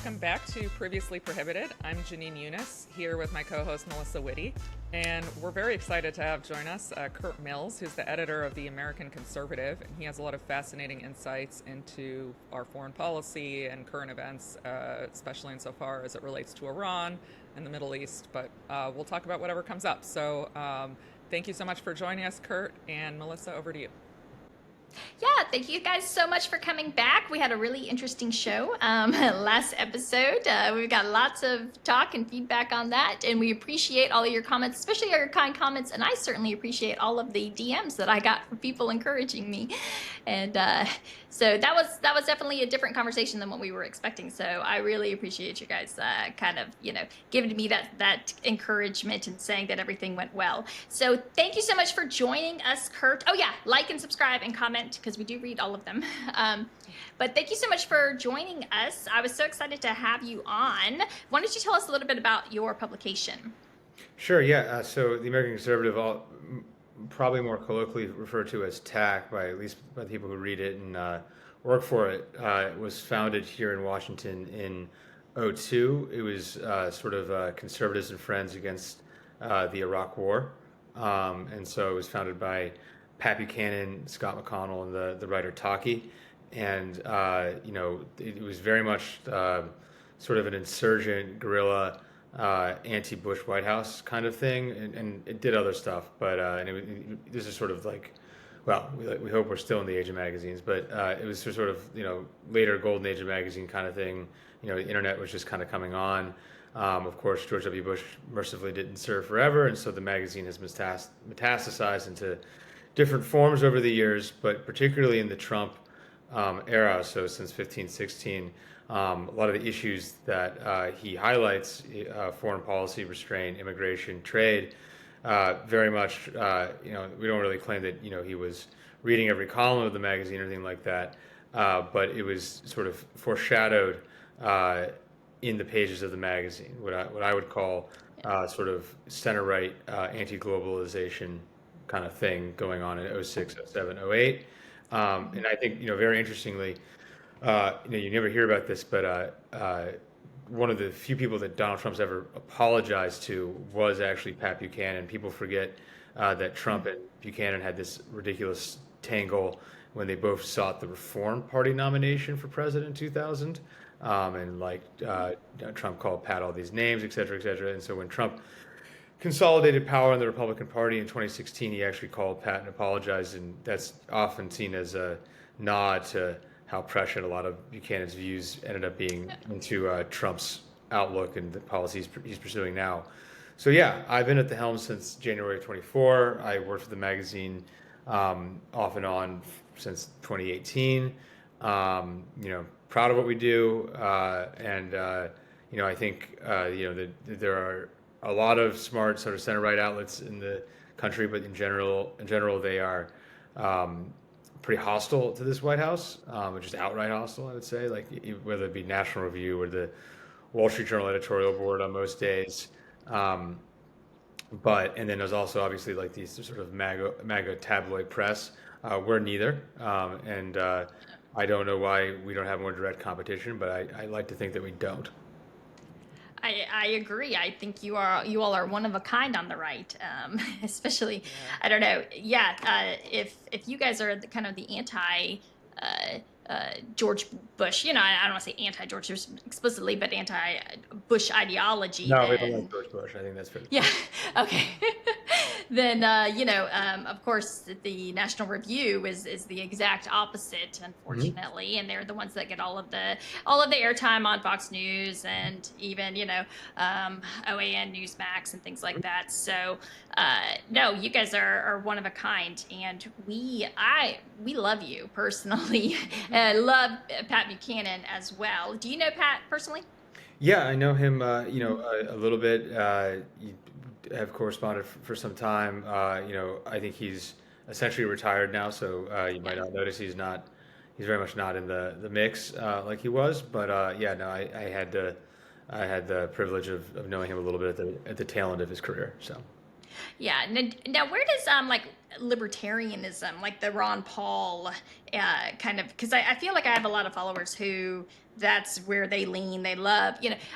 Welcome back to Previously Prohibited. I'm Jenin here with my co-host Melissa Whitty, and we're very excited to have join us Curt Mills, who's the editor of the American Conservative, and he has a lot of fascinating insights into our foreign policy and current events, especially insofar as it relates to Iran and the Middle East, but we'll talk about whatever comes up. So thank you so much for joining us, Curt, and Melissa, over to you. Yeah, thank you guys so much for coming back. We had a really interesting show last episode. We've got lots of talk and feedback on that, and we appreciate all of your comments, especially your kind comments, and I certainly appreciate all of the DMs that I got from people encouraging me. And so that was definitely a different conversation than what we were expecting. So I really appreciate you guys kind of, giving me that encouragement and saying that everything went well. So thank you so much for joining us, Curt. Oh yeah, like and subscribe and comment, because we do read all of them. But thank you so much for joining us. I was so excited to have you on. Why don't you tell us a little bit about your publication? Sure, yeah. So the American Conservative, probably more colloquially referred to as TAC, by at least by the people who read it and work for it, was founded here in Washington in '02. It was sort of conservatives and friends against the Iraq War. And so it was founded by Pat Buchanan, Scott McConnell, and the writer Taki. And, it was very much sort of an insurgent, guerrilla, anti-Bush White House kind of thing. And it did other stuff. But this is sort of like, well, we hope we're still in the age of magazines. But it was sort of, later golden age of magazine kind of thing. The internet was just kind of coming on. Of course, George W. Bush mercifully didn't serve forever. And so the magazine has metastasized into different forms over the years, but particularly in the Trump era, so since 15, 16, a lot of the issues that he highlights, foreign policy, restraint, immigration, trade, very much, we don't really claim that, he was reading every column of the magazine or anything like that, but it was sort of foreshadowed in the pages of the magazine, what I would call sort of center-right anti-globalization kind of thing going on in '06, '07, '08. And I think, very interestingly, you never hear about this, but one of the few people that Donald Trump's ever apologized to was actually Pat Buchanan. People forget that Trump and Buchanan had this ridiculous tangle when they both sought the Reform Party nomination for president in 2000. And Trump called Pat all these names, et cetera, et cetera. And so when Trump consolidated power in the Republican Party in 2016, he actually called Pat and apologized, and that's often seen as a nod to how prescient a lot of Buchanan's views ended up being into Trump's outlook and the policies he's pursuing now. So yeah, I've been at the helm since January 24. I worked for the magazine off and on since 2018. Proud of what we do, and I think that there are a lot of smart sort of center-right outlets in the country, but in general, they are pretty hostile to this White House, just outright hostile, I would say. Like whether it be National Review or the Wall Street Journal editorial board on most days, and then there's also obviously like these sort of MAGA tabloid press. We're neither, and I don't know why we don't have more direct competition, but I like to think that we don't. I agree. I think you all are one of a kind on the right, especially. Yeah. I don't know. Yeah, if you guys are kind of the anti George Bush, I don't want to say anti-George Bush explicitly, but anti-Bush ideology. No, we don't like George Bush. I think that's fair. Yeah. Okay. Then, of course, the National Review is the exact opposite, unfortunately, and they're the ones that get all of the airtime on Fox News and even, OAN Newsmax and things like that. So, no, you guys are one of a kind, and we love you personally. I love Pat Buchanan as well. Do you know Pat personally? Yeah, I know him, a little bit. Have corresponded for some time. I think he's essentially retired now, so you might not notice he's very much not in the mix like he was. But I had the privilege of knowing him a little bit at the tail end of his career. So. Yeah. Now where does like libertarianism, like the Ron Paul kind of, because I feel like I have a lot of followers who that's where they lean, they love,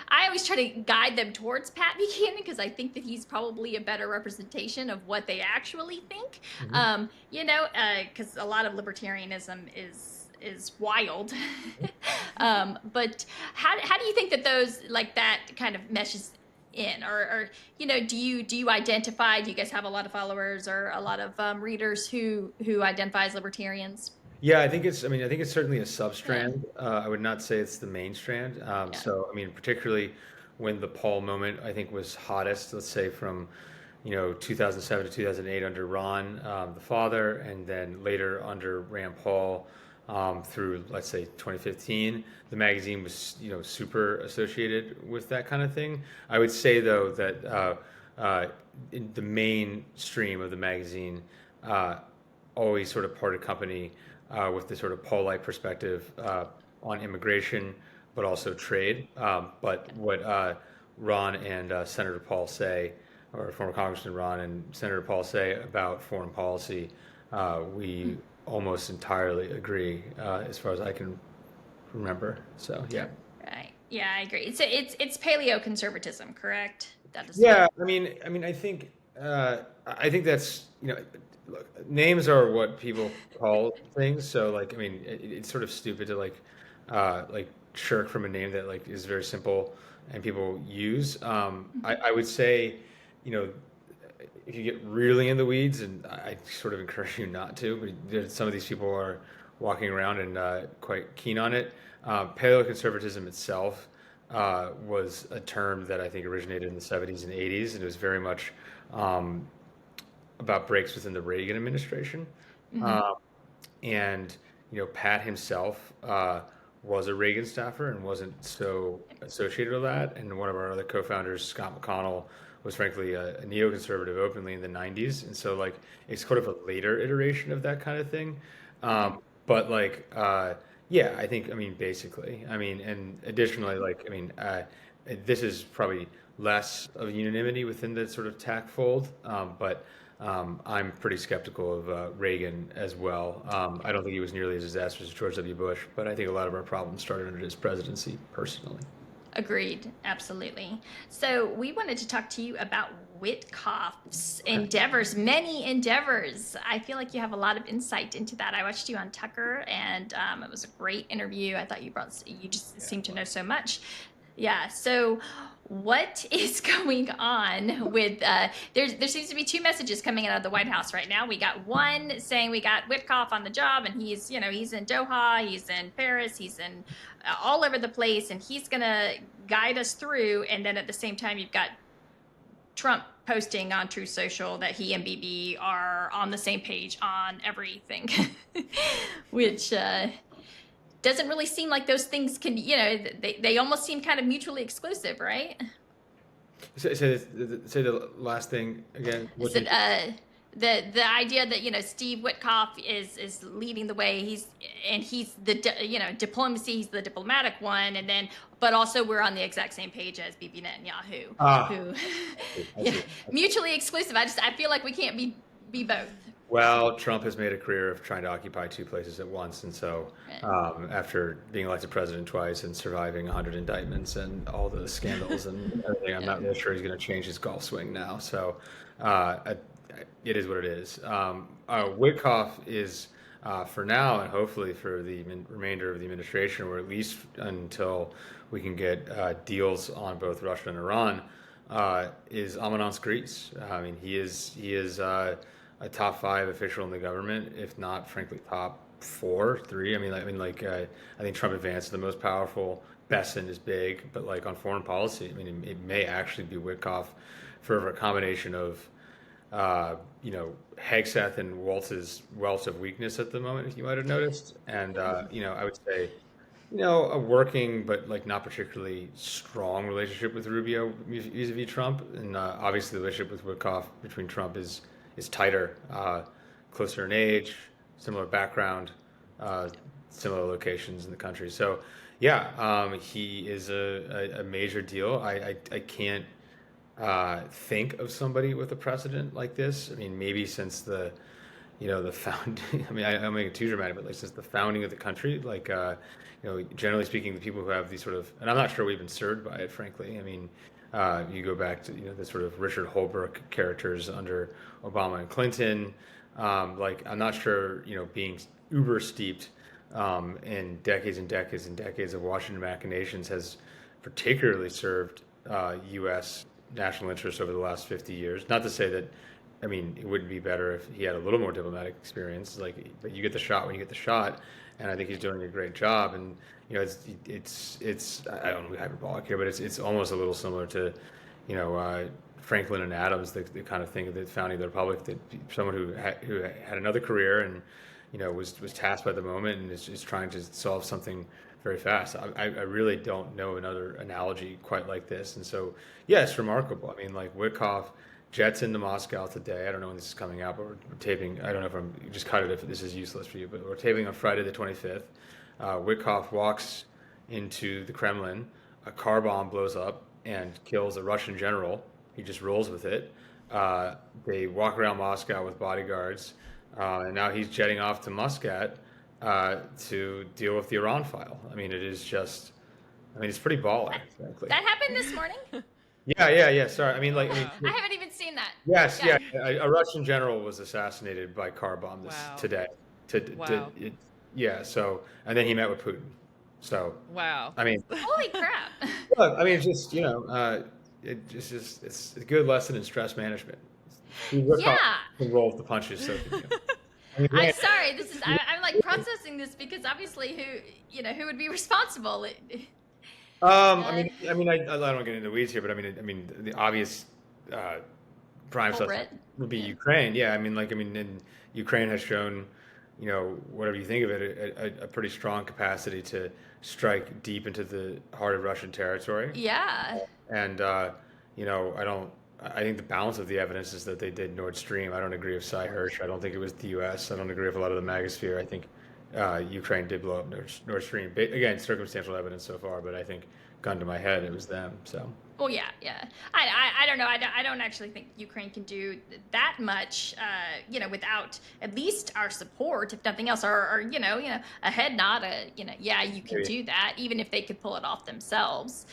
I always try to guide them towards Pat Buchanan because I think that he's probably a better representation of what they actually think. Mm-hmm. Because a lot of libertarianism is wild. But how do you think that those like that kind of meshes in, or do you identify? Do you guys have a lot of followers or a lot of readers who identify as libertarians? Yeah, I think it's certainly a Yeah, substrand. I would not say it's the main strand. yeah, So, I mean, particularly when the Paul moment, I think, was hottest, let's say from, 2007 to 2008 under Ron, the father, and then later under Rand Paul, through, let's say, 2015. The magazine was, super associated with that kind of thing. I would say, though, that in the mainstream of the magazine always sort of parted company with the sort of Paulite perspective on immigration, but also trade. But what Ron and Senator Paul say, or former Congressman Ron and Senator Paul say about foreign policy, we almost entirely agree, as far as I can remember. So yeah. right. Yeah, I agree. It's paleo conservatism, correct? That is Yeah, I think that's, look, names are what people call things. So like, it's sort of stupid to like shirk from a name that like is very simple and people use. I would say, you know, if you get really in the weeds, and I sort of encourage you not to, but some of these people are walking around and quite keen on it. Paleoconservatism itself was a term that I think originated in the 70s and 80s, and it was very much um, about breaks within the Reagan administration. Mhm. Um, and Pat himself was a Reagan staffer and wasn't so associated with that. And one of our other co-founders, Scott McConnell, was frankly a neoconservative openly in the 90s. And so like it's sort of a later iteration of that kind of thing. But like yeah, basically, and additionally, this is probably less of unanimity within the sort of TAC fold, but I'm pretty skeptical of Reagan as well. I don't think he was nearly as disastrous as George W. Bush, but I think a lot of our problems started under his presidency, personally. Agreed, absolutely. So we wanted to talk to you about Witkoff's Okay. endeavors, many endeavors. I feel like you have a lot of insight into that. I watched you on Tucker, and it was a great interview. I thought you just Yeah. seemed to know so much. Yeah. So, what is going on with? There seems to be two messages coming out of the White House right now. We got one saying we got Witkoff on the job, and he's in Doha, he's in Paris, he's in all over the place, and he's gonna guide us through. And then at the same time, you've got Trump posting on Truth Social that he and Bibi are on the same page on everything, which doesn't really seem like those things can, they almost seem kind of mutually exclusive, right? Say the last thing again. So, the idea that Steve Witkoff is leading the way. He's the diplomacy. He's the diplomatic one, and then but also we're on the exact same page as Bibi Netanyahu, Ah, who I yeah, see. mutually exclusive. I feel like we can't be both. Well, Trump has made a career of trying to occupy two places at once, and so Right. after being elected president twice and surviving 100 indictments and all the scandals and everything, I'm Yeah. not really sure he's going to change his golf swing now. So uh, it is what it is. Witkoff is, for now, and hopefully for the remainder of the administration, or at least until we can get deals on both Russia and Iran, is Amanance Greece. He is a top five official in the government, if not, frankly, top four, three. I think Trump advanced the most powerful. Besson is big, but like on foreign policy, it may actually be Witkoff for a combination of, Hegseth and Waltz's welts of weakness at the moment, if you might have noticed, and I would say, a working but like not particularly strong relationship with Rubio vis-a-vis Trump, and obviously the relationship with Witkoff between Trump is tighter, closer in age, similar background, similar locations in the country. So, yeah, he is a major deal. I can't think of somebody with a precedent like this. I mean, maybe since the founding. I mean, I'm making it too dramatic, but like since the founding of the country, like generally speaking, the people who have these sort of, and I'm not sure we've been served by it, frankly. I mean, you go back to the sort of Richard Holbrooke characters under Obama and Clinton. Like I'm not sure being uber steeped in decades and decades and decades of Washington machinations has particularly served U.S. national interests over the last 50 years. Not to say that, I mean, it wouldn't be better if he had a little more diplomatic experience. Like, but you get the shot when you get the shot, and I think he's doing a great job. And it's I don't want to be hyperbolic here, but it's almost a little similar to, Franklin and Adams, the kind of thing of the founding of the republic, that someone who had another career and was tasked by the moment and is trying to solve something very fast. I really don't know another analogy quite like this, and so yeah, it's remarkable. I mean, like Witkoff jets into Moscow today. I don't know when this is coming out, but we're taping. I don't know if I'm just cut it if this is useless for you, but we're taping on Friday the 25th. Witkoff walks into the Kremlin. A car bomb blows up and kills a Russian general. He just rolls with it. They walk around Moscow with bodyguards, and now he's jetting off to Muscat to deal with the Iran file. I mean, it's pretty baller, frankly. That happened this morning? Yeah. Sorry. I mean, like, I haven't even seen that. yes, yeah. A Russian general was assassinated by car bomb today. Wow. Yeah. So, and then he met with Putin. So, Wow. I mean, Holy crap. look, I mean, it's just it's a good lesson in stress management. Yeah. Can roll with the punches. So, I'm sorry. I'm like processing this because obviously who would be responsible? I don't want to get into the weeds here, but I mean, the obvious prime suspect would be Ukraine. Yeah, and Ukraine has shown, whatever you think of it, a pretty strong capacity to strike deep into the heart of Russian territory. Yeah. And I think the balance of the evidence is that they did Nord Stream. I don't agree with Cy Hirsch. I don't think it was the U.S. I don't agree with a lot of the magosphere. I think Ukraine did blow up Nord Stream. Again, circumstantial evidence so far, but I think, gun to my head, it was them. So. Well, yeah. I don't know. I don't actually think Ukraine can do that much, without at least our support, if nothing else, or a head nod, you can do that, even if they could pull it off themselves.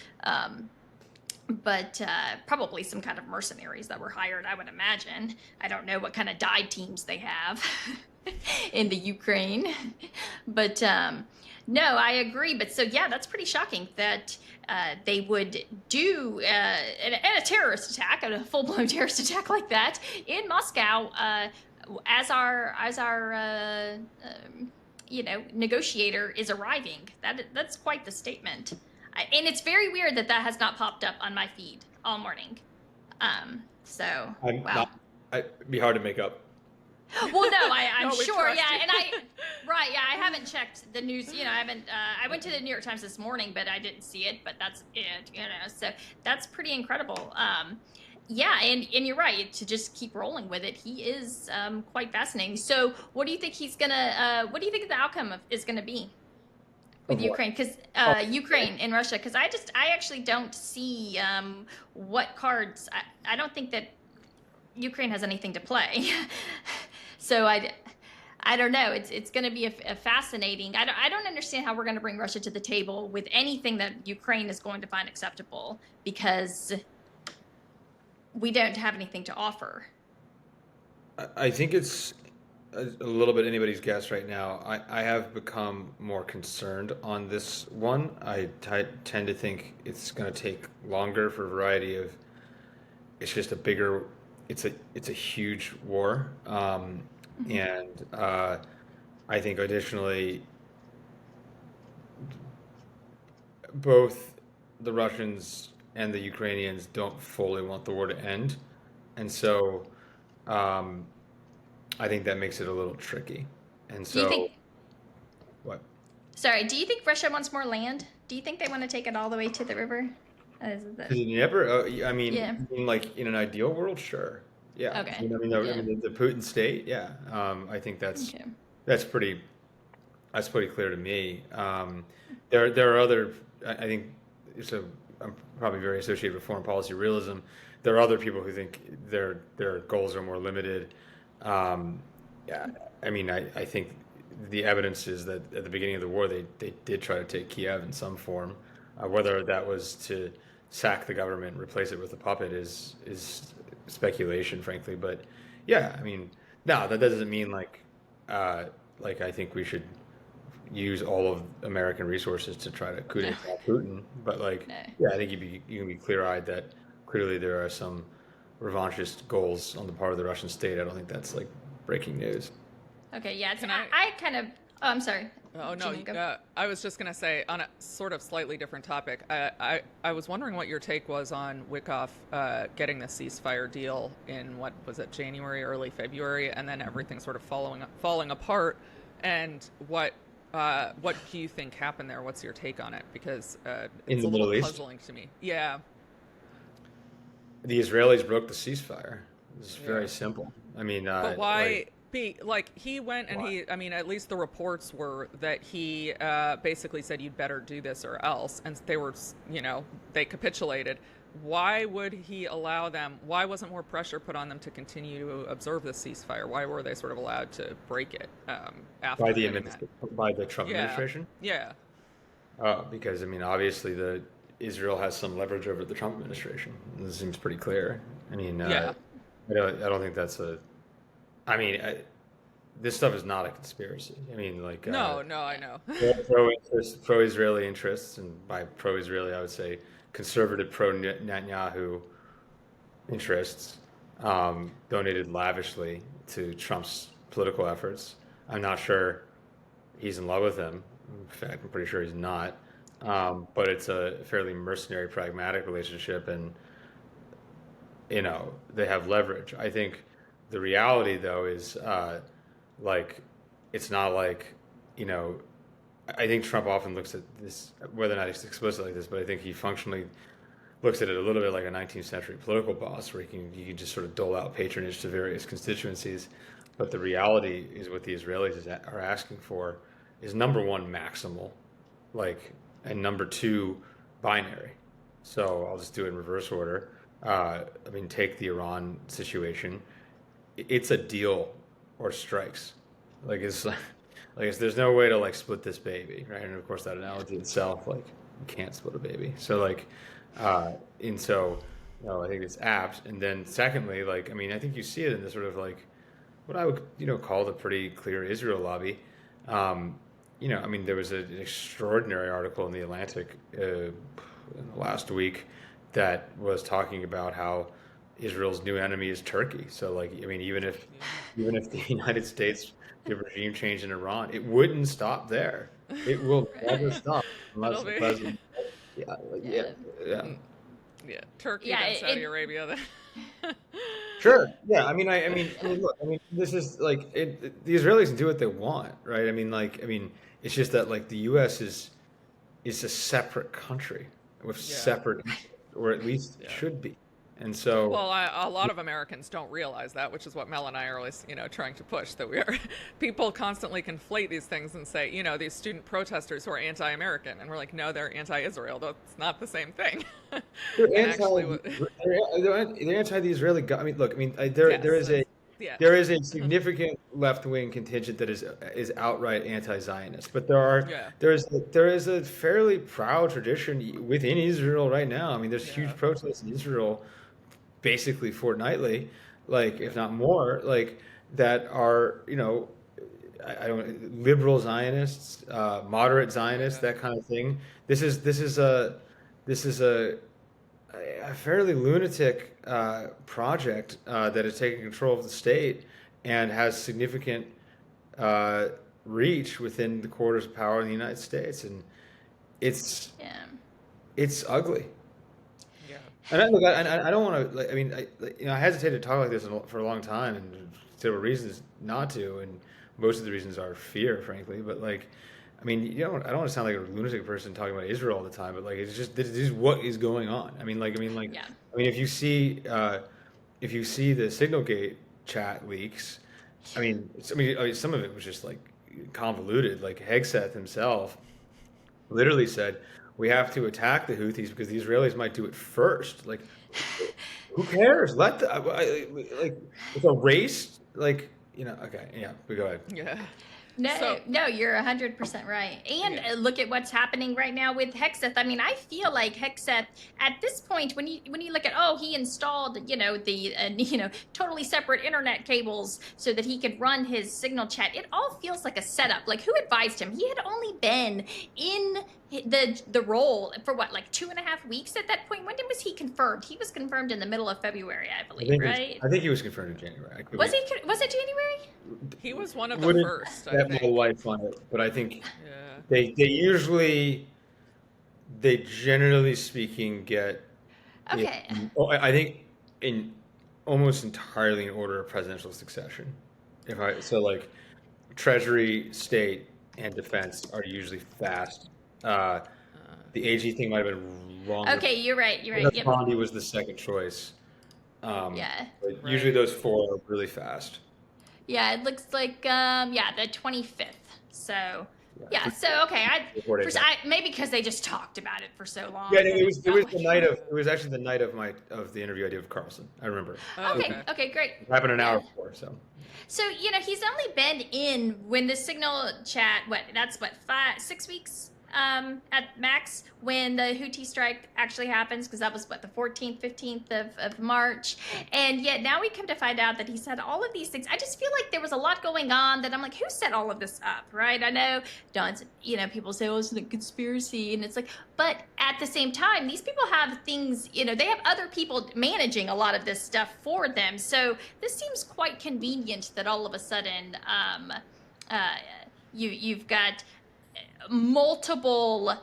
But probably some kind of mercenaries that were hired, I would imagine. I don't know what kind of dive teams they have in the Ukraine. But no, I agree. But so, yeah, that's pretty shocking that they would do a terrorist attack, a full-blown terrorist attack like that in Moscow as our negotiator is arriving. That's quite the statement. And it's very weird that has not popped up on my feed all morning. Wow. It'd be hard to make up. Well, no, I'm No, we sure. trust Yeah, you. I haven't checked the news. I haven't. I went to the New York Times this morning, but I didn't see it. But that's it. So that's pretty incredible. Yeah, and you're right to just keep rolling with it. He is quite fascinating. So, what do you think he's gonna? What do you think the outcome is gonna be with Ukraine? Because Ukraine and Russia. Because I actually don't see what cards. I don't think that Ukraine has anything to play. So I don't know. It's going to be a fascinating. I don't understand how we're going to bring Russia to the table with anything that Ukraine is going to find acceptable, because we don't have anything to offer. I think it's a little bit anybody's guess right now. I have become more concerned on this one. I tend to think it's going to take longer for a variety of. It's just a bigger. It's a huge war, and I think additionally, both the Russians and the Ukrainians don't fully want the war to end, and so I think that makes it a little tricky. And so, do you think? What? Sorry. Do you think Russia wants more land? Do you think they want to take it all the way to the river? I mean, Yeah. like in an ideal world, sure. Yeah. Okay. The Putin state, yeah. I think that's pretty clear to me. There are other. I think I'm probably very associated with foreign policy realism. there are other people who think their goals are more limited. Yeah, I mean, I think the evidence is that at the beginning of the war, they did try to take Kiev in some form. Whether that was to sack the government, replace it with a puppet is speculation, frankly. But yeah, I mean, no, that doesn't mean like I think we should use all of American resources to try to coup No, d'etat Putin. But like, no. yeah, I think you can be clear-eyed that clearly there are some revanchist goals on the part of the Russian state. I don't think that's like breaking news. Okay, yeah. Can I? I kind of. Oh, I'm sorry. Oh no, Jenin, go. I was just gonna say on a sort of slightly different topic. I was wondering what your take was on Witkoff getting the ceasefire deal in what was it, January, early February, and then everything sort of falling apart. And what do you think happened there? What's your take on it? Because In it's the a little Middle East, puzzling to me. Yeah, the Israelis broke the ceasefire. It's very yeah. simple. I mean, But why? like, He went and why? I mean, at least the reports were that he basically said, you'd better do this or else. And they were, they capitulated. Why would he allow them? Why wasn't more pressure put on them to continue to observe the ceasefire? Why were they sort of allowed to break it after getting that? By the Trump Yeah. administration? Yeah. Because I mean, obviously, Israel has some leverage over the Trump administration. This seems pretty clear. I mean, Yeah. I don't think that's a. I mean, this stuff is not a conspiracy. I mean, like No, I know. pro-Israeli interests, and by pro-Israeli, I would say conservative pro-Netanyahu interests, donated lavishly to Trump's political efforts. I'm not sure he's in love with him. In fact, I'm pretty sure he's not. But it's a fairly mercenary, pragmatic relationship, and they have leverage. I think the reality, though, is like it's not like I think Trump often looks at this, whether or not he's explicit like this, but I think he functionally looks at it a little bit like a 19th century political boss, where you can just sort of dole out patronage to various constituencies. But the reality is what the Israelis are asking for is number one, maximal, and number two, binary. So I'll just do it in reverse order. I mean, take the Iran situation. It's a deal or strikes. There's no way to split this baby, right? And of course, that analogy itself, you can't split a baby. So and so, I think it's apt. And then secondly, I mean, I think you see it in the sort of what I would call the pretty clear Israel lobby. I mean, there was an extraordinary article in the Atlantic in the last week that was talking about how Israel's new enemy is Turkey. So, I mean, even if the United States did regime change in Iran, it wouldn't stop there. It will never stop unless It'll the be president. Yeah. Turkey Yeah, then Saudi Arabia then. Sure. Yeah. I mean, look. I mean, this is the Israelis can do what they want, right? I mean, it's just that the U.S. is a separate country with Yeah. separate, or at least Yeah. should be, and so. Well, a lot of Americans don't realize that, which is what Mel and I are always, trying to push. That people constantly conflate these things and say, these student protesters who are anti-American, and we're like, no, they're anti-Israel. That's not the same thing. They're And anti. actually, They're anti the Israeli. I mean, look. I mean, there yes, is yeah, there is a significant left wing contingent that is outright anti-Zionist, but there is a fairly proud tradition within Israel right now. I mean, there's huge yeah, protests in Israel, basically fortnightly, if not more, that are I don't liberal Zionists, moderate Zionists, yeah, that kind of thing. This is a fairly lunatic project that is taking control of the state and has significant reach within the quarters of power in the United States, and it's Yeah. it's ugly. yeah, And I don't want to. I mean, I hesitated to talk like this for a long time, and there were reasons not to, and most of the reasons are fear, frankly. But I mean, I don't want to sound like a lunatic person talking about Israel all the time, but this is what is going on. I mean, Yeah. if you see the Signalgate chat leaks, I mean, some of it was just convoluted. Hegseth himself literally said, we have to attack the Houthis because the Israelis might do it first. Like, who cares? Let the like it's a race. Like, okay, yeah, we go ahead. Yeah. No, no, you're 100% right. And look at what's happening right now with Hexeth. I mean, I feel like Hexeth at this point, when you look at, he installed, the totally separate internet cables so that he could run his signal chat. It all feels like a setup. Like, who advised him? He had only been in the role for what, like 2.5 weeks at that point. When was he confirmed? He was confirmed in the middle of February, I believe, right? I think he was confirmed in January. Was it January? He was one of the first. I think. My life on it, but I think they usually, generally speaking, get. Okay. I think in almost entirely in order of presidential succession. Treasury, State, and Defense are usually fast. The AG thing might have been wrong. Okay, you're right. Yep. Bondi was the second choice. But usually those four are really fast. Yeah, it looks like the 25th. So so okay, maybe because they just talked about it for so long. Yeah, it was actually the night of the interview I did with Carlson. I remember. Okay, great. It happened an hour before, so. So he's only been in when the signal chat. That's 6 weeks at max when the Houthi strike actually happens, because that was the 14th, 15th of March, and yet now we come to find out that he said all of these things. I just feel like there was a lot going on that I'm like, who set all of this up, right? I know Don's, people say, it's a conspiracy, and it's like, but at the same time, these people have things, they have other people managing a lot of this stuff for them. So this seems quite convenient that all of a sudden you've got multiple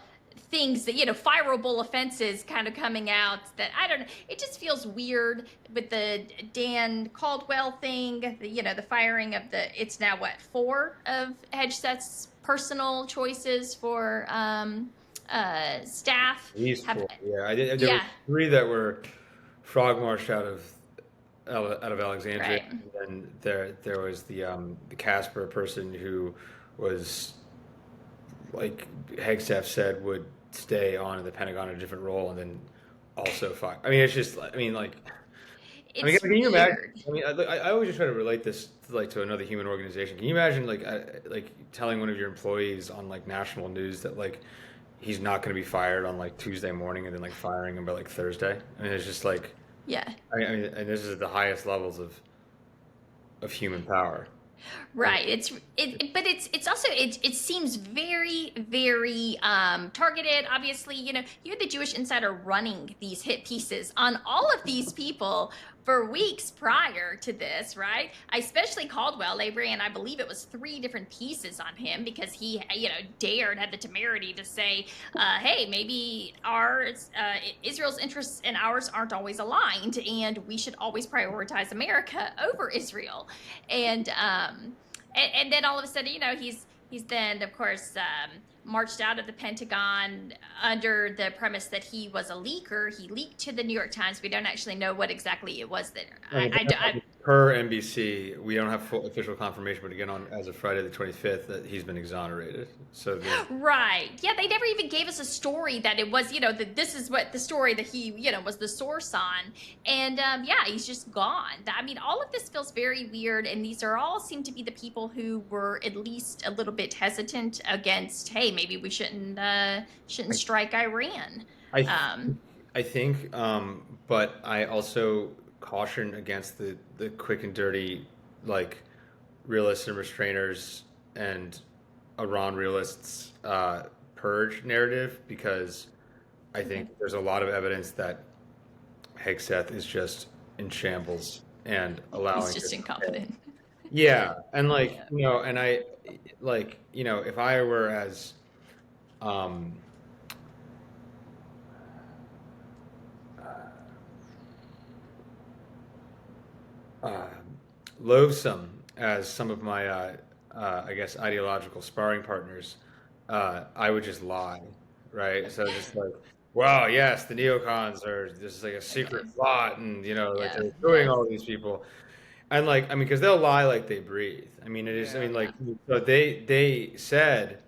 things that fireable offenses kind of coming out that I don't know. It just feels weird with the Dan Caldwell thing. The firing of it's now 4 of Hedgeseth's personal choices for staff. These 4, there were 3 that were frog marched out of Alexandria, right. And then there was the Casper person who was, like Hegseth said, would stay on in the Pentagon in a different role and then also fire. I mean, it's just, can you imagine? I mean, I always just try to relate this to another human organization. Can you imagine telling one of your employees on national news that he's not going to be fired on Tuesday morning and then firing him by Thursday? I mean, it's just I mean, and this is at the highest levels of human power. Right. It's also it seems very, very targeted. Obviously, you had the Jewish Insider running these hit pieces on all of these people for weeks prior to this, right? Especially Caldwell, they ran, I believe it was 3 different pieces on him because he, had the temerity to say, hey, maybe Israel's interests and ours aren't always aligned, and we should always prioritize America over Israel. And then all of a sudden, he's then, of course, marched out of the Pentagon under the premise that he was a leaker. He leaked to the New York Times. We don't actually know what exactly it was that per NBC, we don't have full official confirmation, but again, as of Friday the 25th, that he's been exonerated. So right, yeah, they never even gave us a story that it was, that this is what the story that he, was the source on, and he's just gone. I mean, all of this feels very weird, and these all seem to be the people who were at least a little bit hesitant against, hey, maybe we shouldn't strike Iran. I think, but I also caution against the quick and dirty realists and restrainers and Iran realists purge narrative, because I think there's a lot of evidence that Hegseth is just in shambles and allowing. He's just incompetent. Yeah, and and I if I were as loathsome as some of my, I guess, ideological sparring partners, I would just lie, right? So just wow, yes, the neocons are just a secret plot, and they're doing all these people, and because they'll lie like they breathe. I mean, it is. I mean, so they said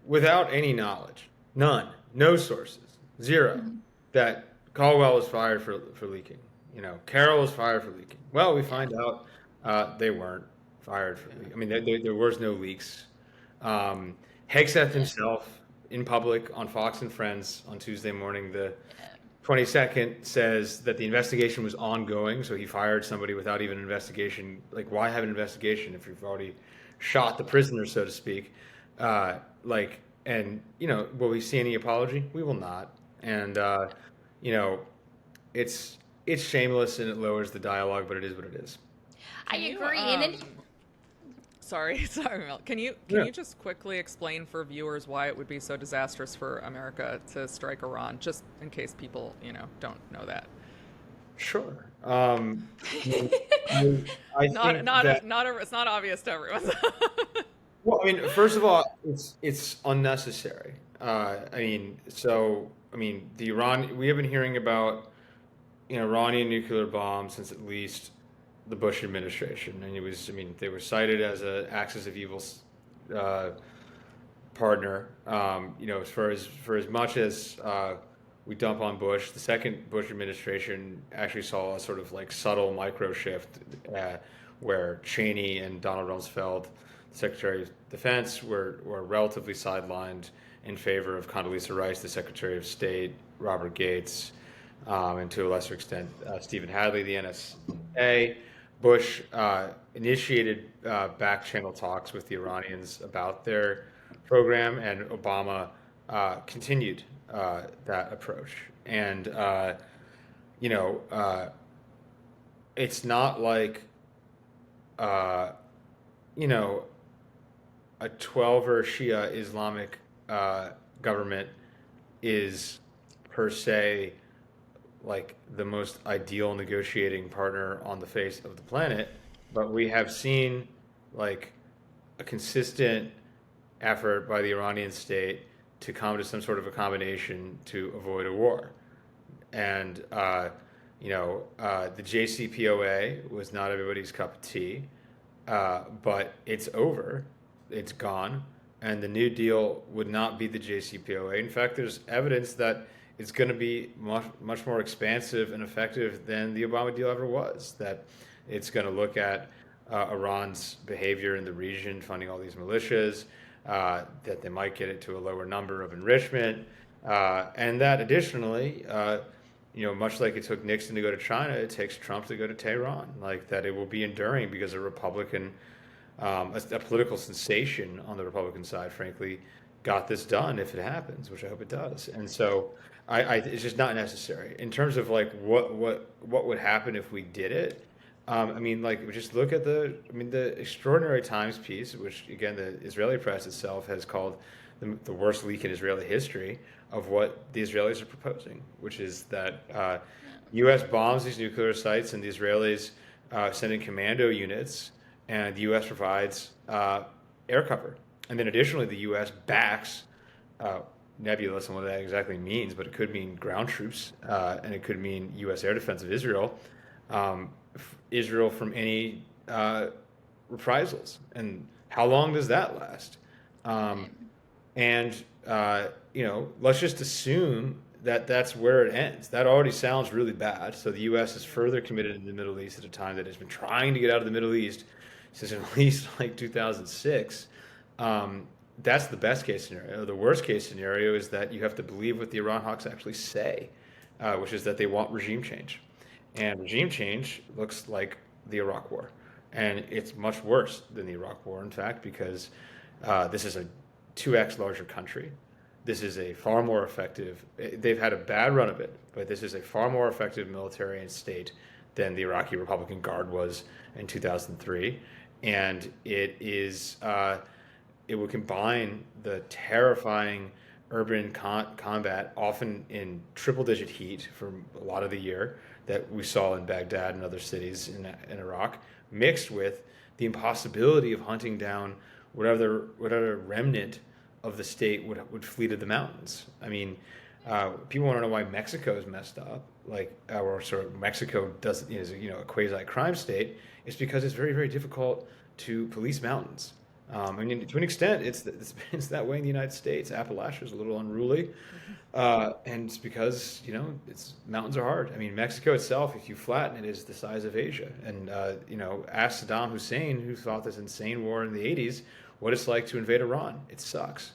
without any knowledge, none, no sources, zero, that Caldwell was fired for leaking. Carroll was fired for leaking. Well, we find out they weren't fired for leaking. I mean, there was no leaks. Hegseth himself, in public on Fox and Friends on Tuesday morning, the 22nd, says that the investigation was ongoing, so he fired somebody without even an investigation. Like, why have an investigation if you've already shot the prisoner, so to speak? Will we see any apology? We will not. And it's shameless and it lowers the dialogue, but it is what it is. I Can you, agree. And then Sorry, Mel. Can you just quickly explain for viewers why it would be so disastrous for America to strike Iran, just in case people, don't know that? Sure. It's not obvious to everyone. Well, I mean, first of all, it's unnecessary. We have been hearing about an Iranian nuclear bomb since at least the Bush administration, and they were cited as an axis of evil partner. For as much as we dump on Bush, the second Bush administration actually saw a sort of like subtle micro shift where Cheney and Donald Rumsfeld, the Secretary of Defense, were relatively sidelined in favor of Condoleezza Rice, the Secretary of State, Robert Gates, and to a lesser extent, Stephen Hadley, the NSA. Bush initiated back-channel talks with the Iranians about their program, and Obama continued that approach. And, it's not like, a 12-er Shia Islamic government is per se like the most ideal negotiating partner on the face of the planet, but we have seen like a consistent effort by the Iranian state to come to some sort of a combination to avoid a war. And the JCPOA was not everybody's cup of tea, but it's over, it's gone, and the New Deal would not be the JCPOA. In fact, there's evidence that it's going to be much more expansive and effective than the Obama deal ever was. That it's going to look at Iran's behavior in the region, funding all these militias, that they might get it to a lower number of enrichment, and that additionally, much like it took Nixon to go to China, it takes Trump to go to Tehran. Like that, it will be enduring because a Republican, a political sensation on the Republican side, frankly, got this done if it happens, which I hope it does. And so it's just not necessary. In terms of like what would happen if we did it, we just look at the Extraordinary Times piece, which again the Israeli press itself has called the worst leak in Israeli history, of what the Israelis are proposing, which is that U.S. bombs these nuclear sites and the Israelis send in commando units, and the U.S. provides air cover. And then additionally, the U.S. backs, nebulous on what that exactly means, but it could mean ground troops, and it could mean U.S. air defense of Israel, Israel from any reprisals. And how long does that last? Let's just assume that that's where it ends. That already sounds really bad. So the U.S. is further committed in the Middle East at a time that has been trying to get out of the Middle East since at least like 2006. That's the best case scenario. The worst case scenario is that you have to believe what the Iran hawks actually say, which is that they want regime change. And regime change looks like the Iraq War. And it's much worse than the Iraq War, in fact, because this is a 2x larger country. This is a far more effective, they've had a bad run of it, but this is a far more effective military and state than the Iraqi Republican Guard was in 2003. And it is, it would combine the terrifying urban combat, often in triple-digit heat for a lot of the year, that we saw in Baghdad and other cities in Iraq, mixed with the impossibility of hunting down whatever remnant of the state would flee to the mountains. People want to know why Mexico is messed up, or sort of Mexico is a quasi-crime state. It's because it's very, very difficult to police mountains. I mean, to an extent, it's that way in the United States. Appalachia is a little unruly, and it's because its mountains are hard. I mean, Mexico itself, if you flatten it, is the size of Asia. And ask Saddam Hussein, who fought this insane war in the '80s, what it's like to invade Iran. It sucks.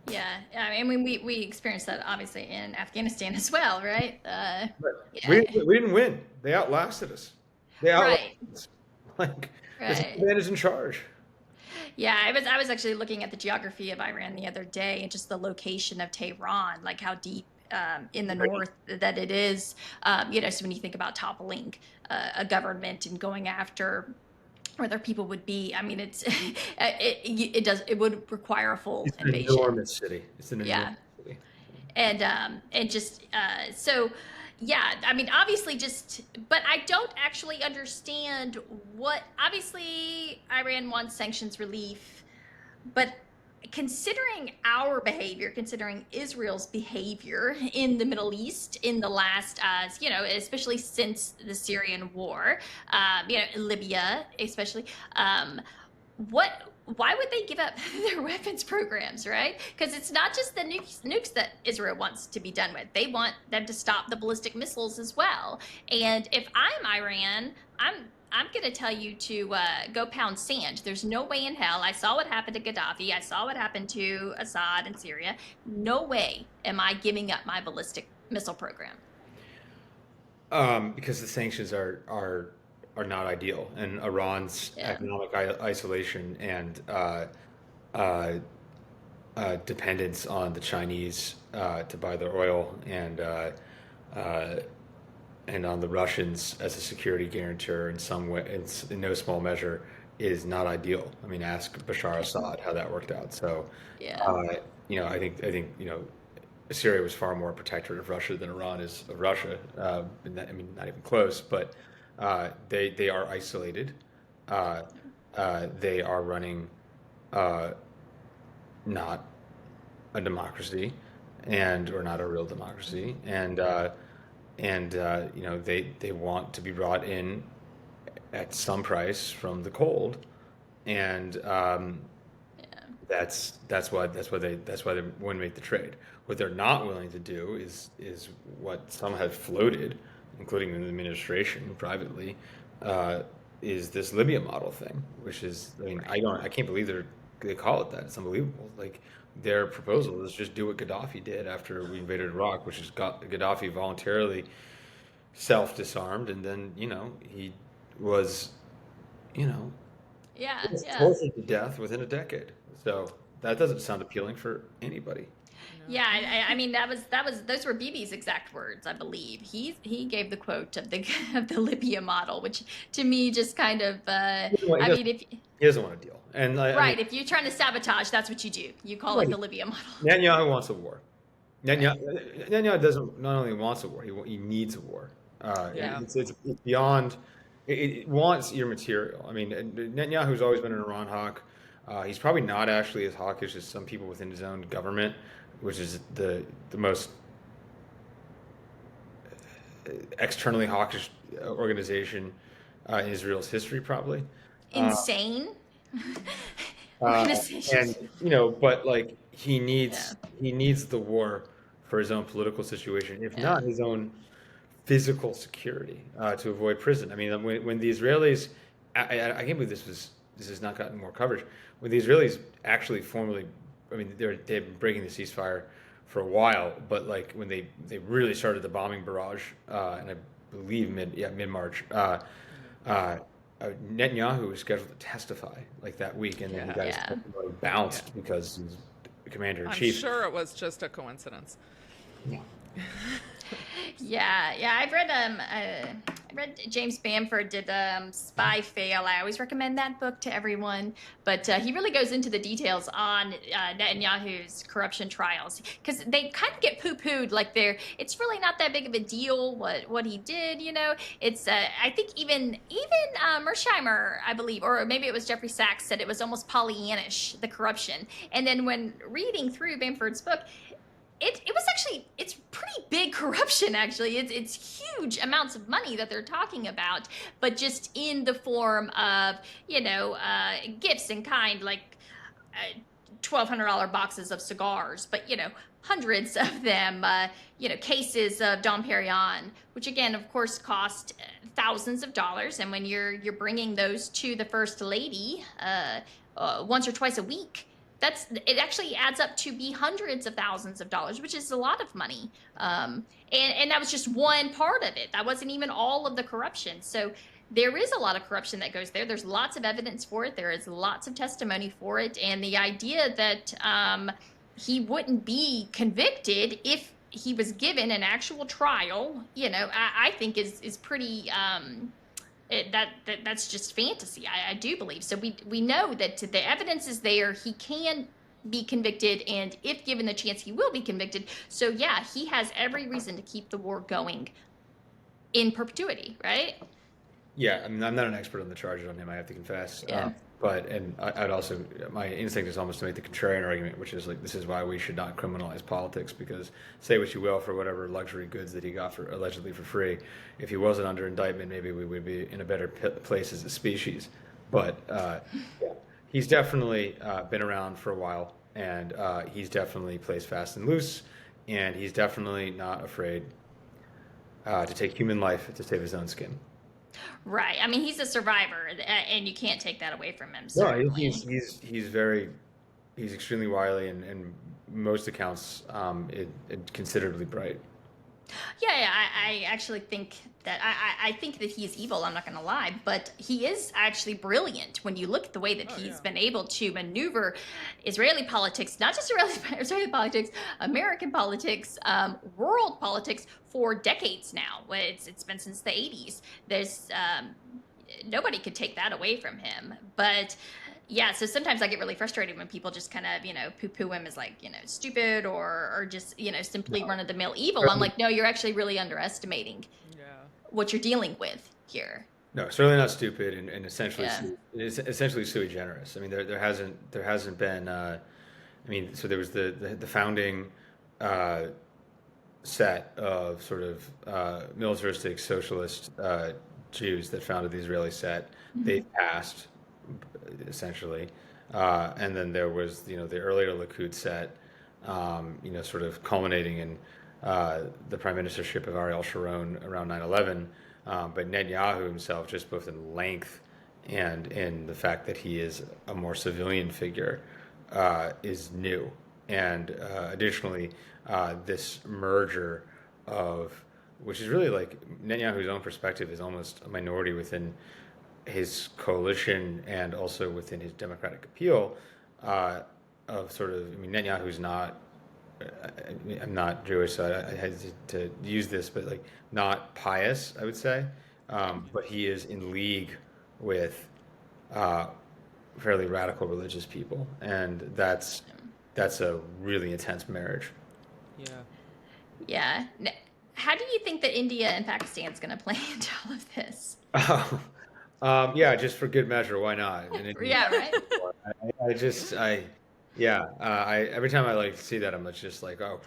Yeah, I mean, we experienced that obviously in Afghanistan as well, right? But Yeah, we didn't win. They outlasted us. They outlasted right, us. Like the right. Taliban is in charge. Yeah, I was actually looking at the geography of Iran the other day and just the location of Tehran, like how deep in the Right. north that it is. So when you think about toppling a government and going after where their people would be, I mean, it would require a full It's an invasion. enormous city. It's an enormous Yeah, city. and just so yeah, I mean, obviously just, but I don't actually understand what, obviously Iran wants sanctions relief, but considering our behavior, considering Israel's behavior in the Middle East in the last, especially since the Syrian war, Libya especially, what why would they give up their weapons programs, right? Because it's not just the nukes that Israel wants to be done with. They want them to stop the ballistic missiles as well. And if I'm Iran, I'm going to tell you to go pound sand. There's no way in hell. I saw what happened to Gaddafi. I saw what happened to Assad in Syria. No way am I giving up my ballistic missile program. Because the sanctions are not ideal, and Iran's Yeah. economic isolation and uh, dependence on the Chinese to buy their oil, uh, and on the Russians as a security guarantor in some way, in no small measure, is not ideal. I mean, ask Bashar Assad how that worked out. So, Yeah. uh, I think Syria was far more a protectorate of Russia than Iran is of Russia. I mean, not even close. But they are isolated. Uh, they are running uh, not a democracy, and or not a real democracy, and they want to be brought in at some price from the cold, and Yeah. that's why they wouldn't make the trade. What they're not willing to do is what some have floated, including in the administration privately, uh, is this Libya model thing, which is, I mean, Right. I can't believe they call it that. It's unbelievable. Like, their proposal is just do what Gaddafi did after we invaded Iraq, which is Gaddafi voluntarily self-disarmed, and then he was you know Yeah. Yeah. tortured to death within a decade. So that doesn't sound appealing for anybody. No. Yeah, I mean that was those were Bibi's exact words, I believe. He gave the quote of the of the Libya model, which to me just kind of He doesn't want, I mean if he doesn't want a deal, and I mean, right, if you're trying to sabotage, that's what you do. You call it right. the Libya model. Netanyahu wants a war. Right. Netanyahu doesn't not only wants a war, he needs a war. Yeah. It's beyond. It wants your material. I mean, Netanyahu's always been an Iran hawk. He's probably not actually as hawkish as some people within his own government, which is the most externally hawkish organization in Israel's history, probably. Uh, Insane uh, organization. and but like Yeah. he needs the war for his own political situation, if Yeah. not his own physical security, to avoid prison. I mean, when the Israelis, I can't believe this has not gotten more coverage. When the Israelis actually formally, I mean, they've been breaking the ceasefire for a while, but like when they really started the bombing barrage, and I believe mid March, uh, Netanyahu was scheduled to testify like that week, and then he Yeah. got his Yeah. testimony Yeah. bounced because he's the commander in I'm chief. sure it was just a coincidence. Yeah. Yeah. I read James Bamford did Spy Fail. I always recommend that book to everyone, but he really goes into the details on Netanyahu's corruption trials because they kind of get poo-pooed like it's really not that big of a deal what he did. It's I think even Mersheimer, I believe, or maybe it was Jeffrey Sachs, said it was almost Pollyannish, the corruption. And then when reading through Bamford's book, it was actually, it's pretty big corruption, actually. It's huge amounts of money that they're talking about, but just in the form of, gifts in kind, like $1,200 boxes of cigars, but, hundreds of them, cases of Dom Perignon, which again, of course, cost thousands of dollars. And when you're bringing those to the First Lady once or twice a week, it actually adds up to be hundreds of thousands of dollars, which is a lot of money. And that was just one part of it. That wasn't even all of the corruption. So there is a lot of corruption that goes there. There's lots of evidence for it. There is lots of testimony for it. And the idea that he wouldn't be convicted if he was given an actual trial, I think is pretty... that's just fantasy. I do believe so. We know that the evidence is there. He can be convicted, and if given the chance, he will be convicted. So yeah, he has every reason to keep the war going in perpetuity, right? Yeah, I mean, I'm not an expert on the charges on him, I have to confess. Yeah. I'd also, my instinct is almost to make the contrarian argument, which is like, this is why we should not criminalize politics, because say what you will for whatever luxury goods that he got allegedly for free. If he wasn't under indictment, maybe we would be in a better place as a species. But he's definitely been around for a while, and he's definitely plays fast and loose, and he's definitely not afraid to take human life to save his own skin. Right. I mean, he's a survivor, and you can't take that away from him. No, Certainly. he's extremely wily, and most accounts, considerably bright. Yeah, I actually think that I think that he's evil. I'm not going to lie, but he is actually brilliant when you look at the way that he's been able to maneuver Israeli politics, not just Israeli politics, American politics, world politics for decades now. It's been since the 80s. There's nobody could take that away from him, but. Yeah, so sometimes I get really frustrated when people just kind of, poo-poo him as like, stupid or just, simply run-of-the-mill evil. I'm like, no, you're actually really underestimating what you're dealing with here. No, certainly not stupid, and essentially, it's essentially sui generis. I mean, there hasn't been. So there was the founding set of sort of militaristic socialist Jews that founded the Israeli set. Mm-hmm. They passed. Essentially, and then there was the earlier Likud set, sort of culminating in the prime ministership of Ariel Sharon around 9/11. But Netanyahu himself, just both in length and in the fact that he is a more civilian figure, is new. And additionally, this merger of, which is really like Netanyahu's own perspective, is almost a minority within his coalition and also within his democratic appeal, of sort of, Netanyahu's not, I'm not Jewish, so I hesitate to use this, but like not pious, I would say, but he is in league with fairly radical religious people, and that's a really intense marriage. Yeah. How do you think that India and Pakistan is going to play into all of this? Just for good measure, why not? Yeah, right. Every time I see that, I'm just like, oh.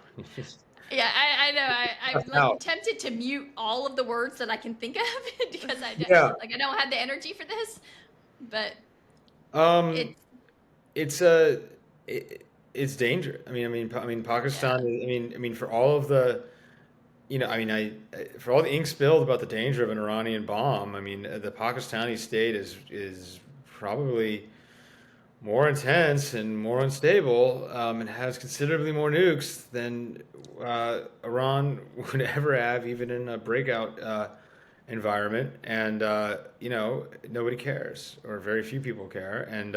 Yeah, I know. I'm like tempted to mute all of the words that I can think of because I don't have the energy for this. But it's dangerous. Pakistan. For all of the. For all the ink spilled about the danger of an Iranian bomb, the Pakistani state is probably more intense and more unstable, and has considerably more nukes than Iran would ever have, even in a breakout environment. And nobody cares, or very few people care. And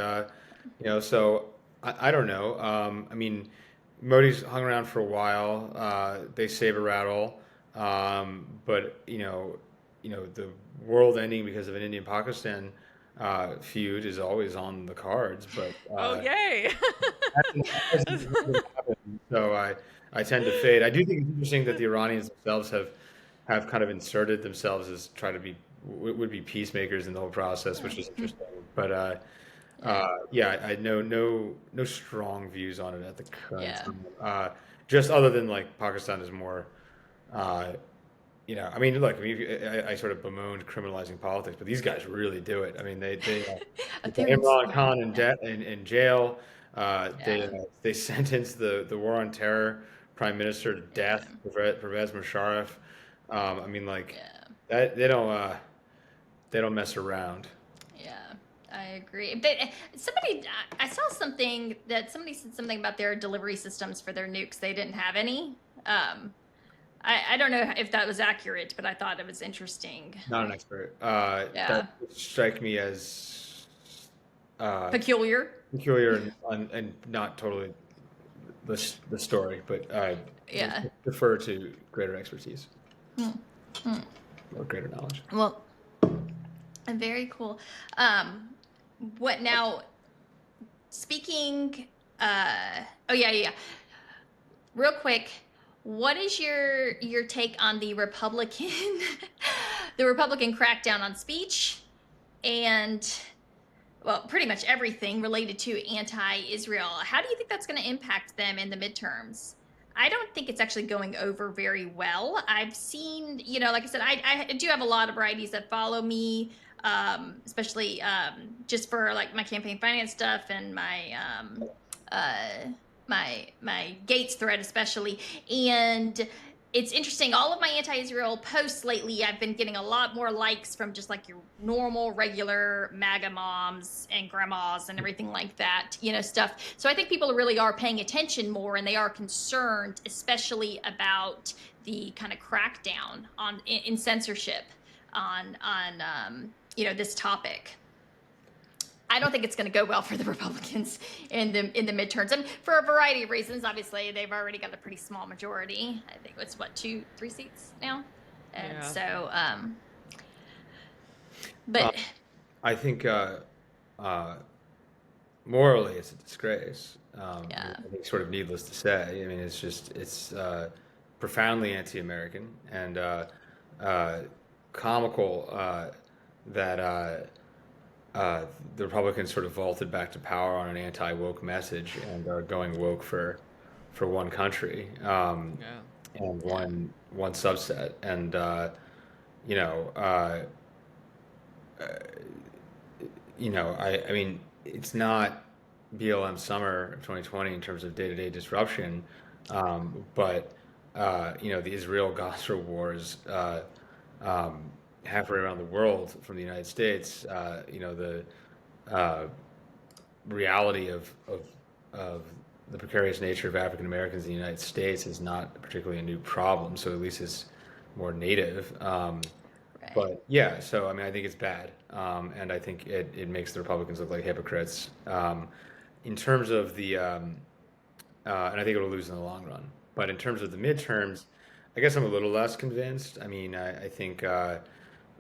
so I don't know. Modi's hung around for a while. They saber rattle. But the world ending because of an Indian-Pakistan feud is always on the cards. But yay! So I tend to fade. I do think it's interesting that the Iranians themselves have kind of inserted themselves as trying to be would be peacemakers in the whole process, which is interesting. But I know no strong views on it at the current time. just other than like Pakistan is more, I mean, look, I sort of bemoaned criminalizing politics, but these guys really do it. I mean, they put Imran Khan in jail. They sentenced the war on terror prime minister to death, Pervez Musharraf. I mean, like that they don't mess around. Yeah, I agree. I saw something that somebody said something about their delivery systems for their nukes. They didn't have any. I don't know if that was accurate, but I thought it was interesting. Not an expert. That would strike me as peculiar and not totally the story, but defer to greater expertise or greater knowledge. Well, very cool. What now? Speaking. Real quick. What is your take on the Republican crackdown on speech and, well, pretty much everything related to anti-Israel? How do you think that's going to impact them in the midterms? I don't think it's actually going over very well. I've seen, like I said, I do have a lot of varieties that follow me, especially just for like my campaign finance stuff and my Gates thread especially. And it's interesting, all of my anti-Israel posts lately, I've been getting a lot more likes from just like your normal, regular MAGA moms and grandmas and everything like that, stuff. So I think people really are paying attention more, and they are concerned, especially about the kind of crackdown in censorship on this topic. I don't think it's going to go well for the Republicans in the midterms, and for a variety of reasons. Obviously, they've already got a pretty small majority. I think it's 3 seats now, and so. But I think morally, it's a disgrace. I think sort of needless to say. I mean, it's profoundly anti-American and comical that. The Republicans sort of vaulted back to power on an anti-woke message and are going woke for one country and one subset. And I mean, it's not BLM summer of 2020 in terms of day-to-day disruption, but the Israel-Gaza wars. Halfway around the world from the United States, the reality of the precarious nature of African Americans in the United States is not particularly a new problem. So at least it's more native. But yeah, so I mean, I think it's bad, and I think it makes the Republicans look like hypocrites. In terms of the, and I think it'll lose in the long run. But in terms of the midterms, I guess I'm a little less convinced. I mean, I think.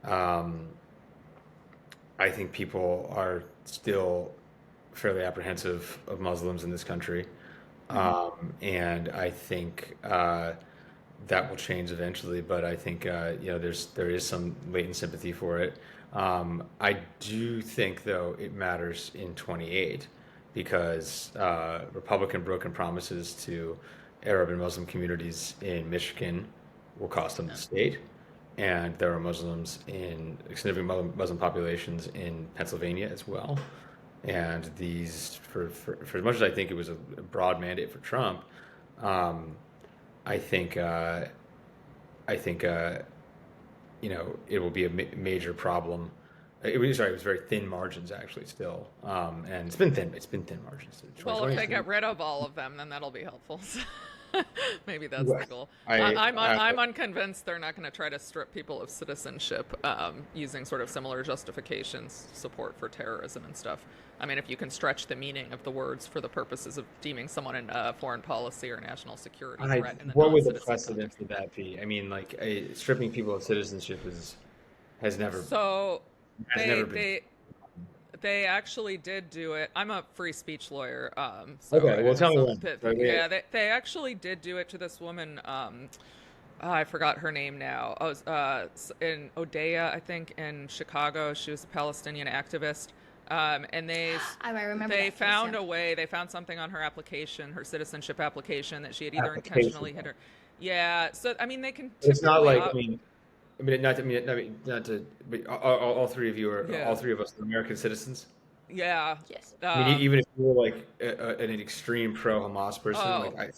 I think people are still fairly apprehensive of Muslims in this country, and I think that will change eventually. But I think there is some latent sympathy for it. I do think, though, it matters in 28 because Republican broken promises to Arab and Muslim communities in Michigan will cost them the state. And there are significant Muslim populations in Pennsylvania as well. And these, for as much as I think it was a broad mandate for Trump, I think it will be a major problem. It was very thin margins actually still, and it's been thin margins. Well, if they get rid of all of them, then that'll be helpful. Maybe that's the goal. I'm unconvinced they're not going to try to strip people of citizenship using sort of similar justifications, support for terrorism and stuff. I mean, if you can stretch the meaning of the words for the purposes of deeming someone in foreign policy or national security threat in the what would the precedent for that be? I mean, like stripping people of citizenship has never. So they actually did do it. I'm a free speech lawyer. Okay, well, tell me when. They actually did do it to this woman. I forgot her name now. In Odeya, I think, in Chicago. She was a Palestinian activist. And they I remember they that case, found yeah. a way. They found something on her application, her citizenship application, that she had either Application. intentionally hit her. Yeah. So I mean, they can But it's not typically like, up. not to, but all three of you are, all Yeah. three of us are American citizens. Yeah. Yes. I mean, Um, even if you were like an extreme pro-Hamas person, oh. like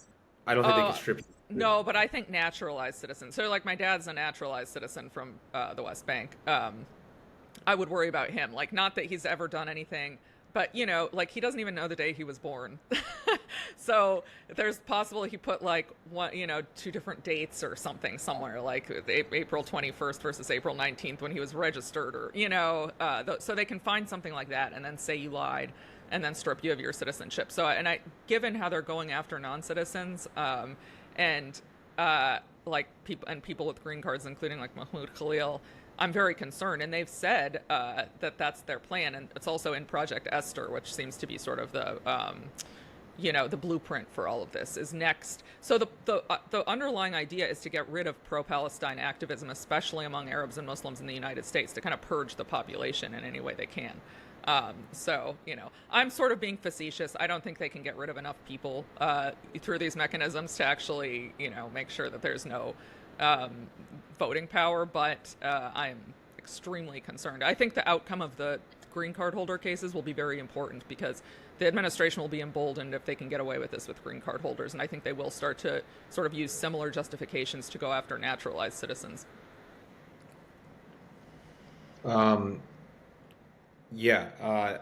I don't think they could Oh, strip you. no, but I think naturalized citizen. So, like, my dad's a naturalized citizen from the West Bank. I would worry about him. Like, not that he's ever done anything, but, you know, like, he doesn't even know the day he was born. So, there's possible he put, like, one, you know, two different dates or something somewhere, like April 21st versus April 19th when he was registered, or, you know, so they can find something like that and then say you lied and then strip you of your citizenship. So, and given how they're going after non-citizens, and like people with green cards, including like Mahmoud Khalil, I'm very concerned. And they've said that that's their plan, and it's also in Project Esther, which seems to be sort of the the blueprint for all of this is next. So the underlying idea is to get rid of pro-Palestine activism, especially among Arabs and Muslims in the United States, to kind of purge the population in any way they can. So, you know, I'm sort of being facetious. I don't think they can get rid of enough people through these mechanisms to actually, you know, make sure that there's no voting power, but I'm extremely concerned. I think the outcome of the green card holder cases will be very important, because the administration will be emboldened if they can get away with this with green card holders, and I think they will start to sort of use similar justifications to go after naturalized citizens. Yeah,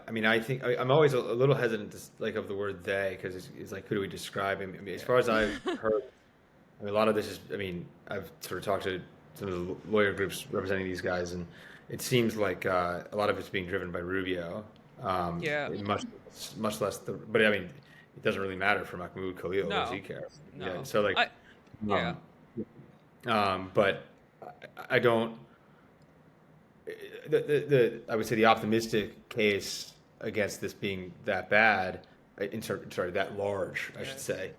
I mean, I think I'm always a little hesitant to, like, of the word "they," because it's like, who do we describe? I mean, as far as I've heard, I mean, a lot of this is, I mean, I've sort of talked to some of the lawyer groups representing these guys, and it seems like a lot of it's being driven by Rubio. Yeah. Much less but I mean, it doesn't really matter for Mahmoud Khalil. What does No. he care? No. Yeah, so like, Yeah. but I don't. I would say the optimistic case against this being that bad, that large, I should say,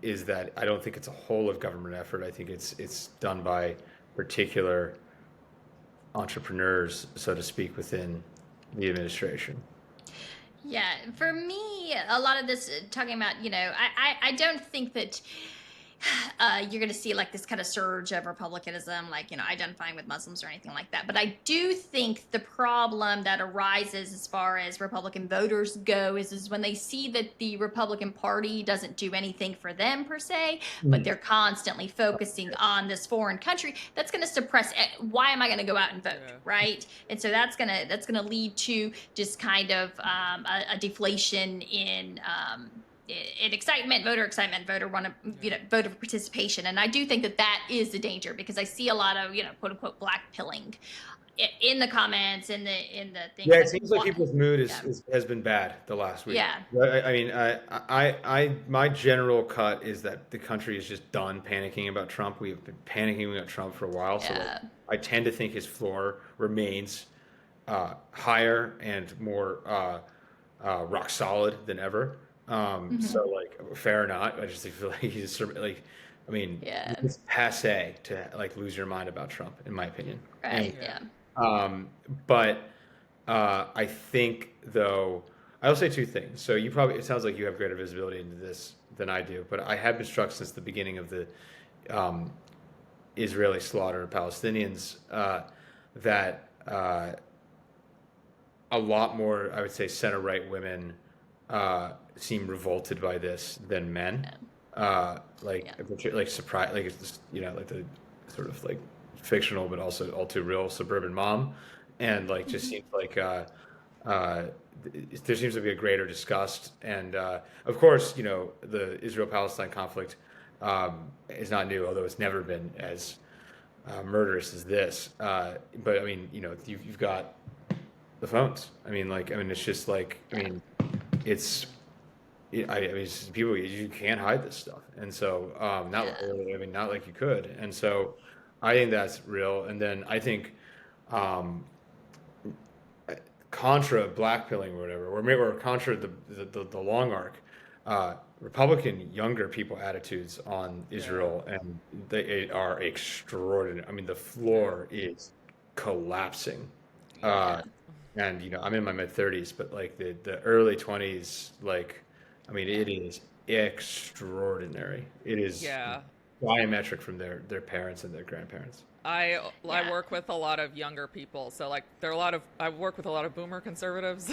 is that I don't think it's a whole of government effort. I think it's done by particular entrepreneurs, so to speak, within the administration. Yeah, for me, a lot of this talking about, you know, I don't think that you're going to see like this kind of surge of republicanism, like, you know, identifying with Muslims or anything like that. But I do think the problem that arises as far as Republican voters go is when they see that the Republican Party doesn't do anything for them per se, but they're constantly focusing on this foreign country. That's going to suppress. Why am I going to go out and vote, right? And so that's gonna lead to just kind of a deflation in excitement, voter voter participation. And I do think that is the danger, because I see a lot of, you know, quote unquote black pilling in the comments, in the things. Yeah, it seems like people's mood has been bad the last week. Yeah. I mean, my general cut is that the country is just done panicking about Trump. We have been panicking about Trump for a while. So like, I tend to think his floor remains higher and more rock solid than ever. So like, fair or not, I just feel like he's like, I mean, it's passe to like lose your mind about Trump, in my opinion. Right. But I think, though, I'll say two things. So it sounds like you have greater visibility into this than I do, but I have been struck since the beginning of the Israeli slaughter of Palestinians that a lot more, I would say, center-right women seem revolted by this than men. Like surprise, like it's just, you know, like the sort of like fictional but also all too real suburban mom, and like just seems like there seems to be a greater disgust, and of course, you know, the Israel-Palestine conflict is not new, although it's never been as murderous as this. But I mean, you know, you've got the phones. I mean, it's just like, I mean, it's people, you can't hide this stuff, and so not like you could, and so I think that's real. And then I think contra blackpilling or whatever, or contra the long arc, Republican younger people attitudes on Israel, and they are extraordinary. I mean, the floor is collapsing. and I'm in my mid 30s, but like the early 20s, like, I mean, it is extraordinary. It is Yeah. diametric from their parents and their grandparents. I Yeah. work with a lot of younger people. So like there are a lot of I work with a lot of boomer conservatives.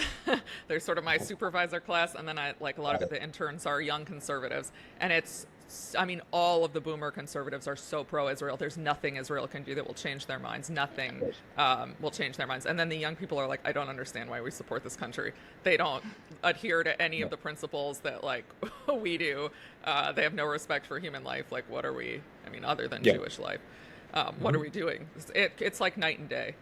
They're sort of my supervisor class, and then I like a lot Got of it. the interns are young conservatives. And it's I mean all of the boomer conservatives are so pro-Israel. There's nothing Israel can do that will change their minds. Nothing will change their minds. And then the young people are like, I don't understand why we support this country. They don't adhere to any of the principles that like we do. They have no respect for human life. Like what are we? I mean, other than Yeah. Jewish life. What are we doing? It's like night and day.